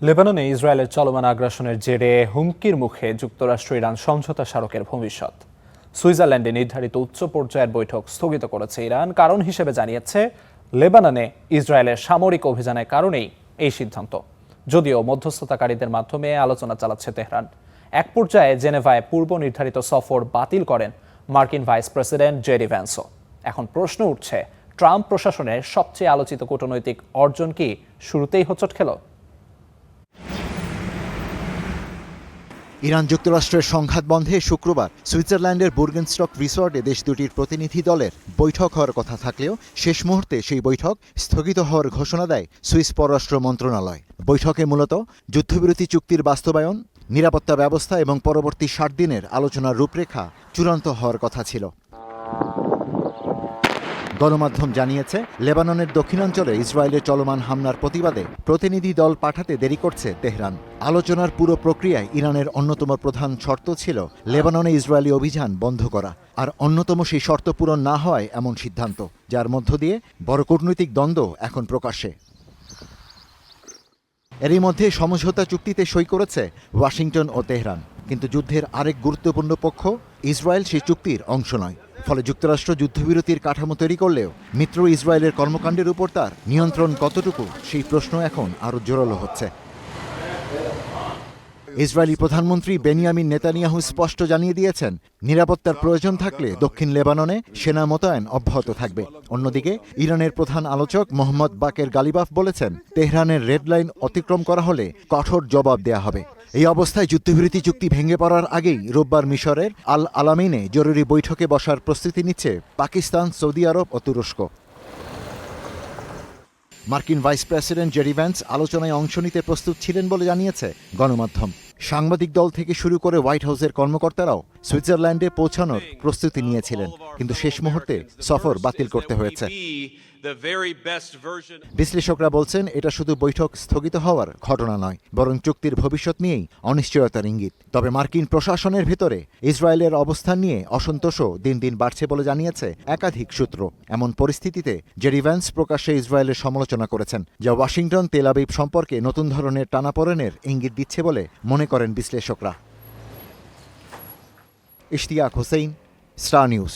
লেবাননে ইসরায়েলের চলমান আগ্রাসনের জেরে হুমকির মুখে যুক্তরাষ্ট্র ইরান সমঝোতা স্মারকের ভবিষ্যৎ। সুইজারল্যান্ডে নির্ধারিত উচ্চ পর্যায়ের বৈঠক স্থগিত করেছে ইরান। কারণ হিসেবে জানিয়েছে, লেবাননে ইসরায়েলের সামরিক অভিযানের কারণেই এই সিদ্ধান্ত। যদিও মধ্যস্থতাকারীদের মাধ্যমে আলোচনা চালাচ্ছে তেহরান। এক পর্যায়ে জেনেভায় পূর্ব নির্ধারিত সফর বাতিল করেন মার্কিন ভাইস প্রেসিডেন্ট জেডি ভ্যান্সও। এখন প্রশ্ন উঠছে, ট্রাম্প প্রশাসনের সবচেয়ে আলোচিত কূটনৈতিক অর্জন কি শুরুতেই হোঁচট খেল? ইরান যুক্তরাষ্ট্রের সংঘাত বন্ধে শুক্রবার সুইজারল্যান্ডের বুর্গেনস্টক রিসর্টে দেশ দুটির প্রতিনিধি দলের বৈঠক হওয়ার কথা থাকলেও শেষ মুহূর্তে সেই বৈঠক স্থগিত হওয়ার ঘোষণা দেয় সুইস পররাষ্ট্র মন্ত্রণালয়। বৈঠকে মূলত যুদ্ধবিরতি চুক্তির বাস্তবায়ন, নিরাপত্তা ব্যবস্থা এবং পরবর্তী 60 দিনের আলোচনার রূপরেখা চূড়ান্ত হওয়ার কথা ছিল। গণমাধ্যম জানিয়েছে, লেবাননের দক্ষিণাঞ্চলে ইসরায়েলের চলমান হামলার প্রতিবাদে প্রতিনিধি দল পাঠাতে দেরি করছে তেহরান। আলোচনার পুরো প্রক্রিয়ায় ইরানের অন্যতম প্রধান শর্ত ছিল লেবাননে ইসরায়েলি অভিযান বন্ধ করা, আর অন্যতম সেই শর্ত পূরণ না হওয়ায় এমন সিদ্ধান্ত, যার মধ্য দিয়ে বড় কূটনৈতিক দ্বন্দ্ব এখন প্রকাশ্যে। এরই মধ্যে সমঝোতা চুক্তিতে সই করেছে ওয়াশিংটন ও তেহরান, কিন্তু যুদ্ধের আরেক গুরুত্বপূর্ণ পক্ষ ইসরায়েল সেই চুক্তির অংশ নয়। ফলে যুক্তরাষ্ট্র যুদ্ধবিরতির কাঠামো তৈরি করলেও মিত্র ইসরায়েলের কর্মকাণ্ডের উপর তার নিয়ন্ত্রণ কতটুকু, সেই প্রশ্ন এখন আরও জোরালো হচ্ছে। ইসরায়েলি প্রধানমন্ত্রী বেনিয়ামিন নেতানিয়াহু স্পষ্ট জানিয়ে দিয়েছেন, নিরাপত্তার প্রয়োজন থাকলে দক্ষিণ লেবাননে সেনা মোতায়েন অব্যাহত থাকবে। অন্যদিকে ইরানের প্রধান আলোচক মোহাম্মদ বাকের গালিবাফ বলেছেন, তেহরানের রেড লাইন অতিক্রম করা হলে কঠোর জবাব দেয়া হবে। এই অবস্থায় যুদ্ধবিরতি চুক্তি ভেঙে পড়ার আগেই রোববার মিশরের আল আলামিনে জরুরি বৈঠকে বসার প্রস্তুতি নিচ্ছে পাকিস্তান, সৌদি আরব ও তুরস্ক। মার্কিন ভাইস প্রেসিডেন্ট জেডি ভ্যান্স আলোচনায় অংশ নিতে প্রস্তুত ছিলেন বলে জানিয়েছে গণমাধ্যম। সাংবাদিক দল থেকে শুরু করে হোয়াইট হাউসের কর্মকর্তারাও সুইজারল্যান্ডে পৌঁছানোর প্রস্তুতি নিয়েছিলেন, কিন্তু শেষ মুহূর্তে সফর বাতিল করতে হয়েছে। বিশ্লেষকরা বলছেন, এটা শুধু বৈঠক স্থগিত হওয়ার ঘটনা নয়, বরং চুক্তির ভবিষ্যৎ নিয়েই অনিশ্চয়তার ইঙ্গিত। তবে মার্কিন প্রশাসনের ভেতরে ইসরায়েলের অবস্থান নিয়ে অসন্তোষও দিন দিন বাড়ছে বলে জানিয়েছে একাধিক সূত্র। এমন পরিস্থিতিতে জেডি ভ্যান্স প্রকাশ্যে ইসরায়েলের সমালোচনা করেছেন, যা ওয়াশিংটন তেল আবিব সম্পর্কে নতুন ধরনের টানাপোড়েনের ইঙ্গিত দিচ্ছে বলে মনে করেন বিশ্লেষকরা। Ishtiaq Hossain, star news.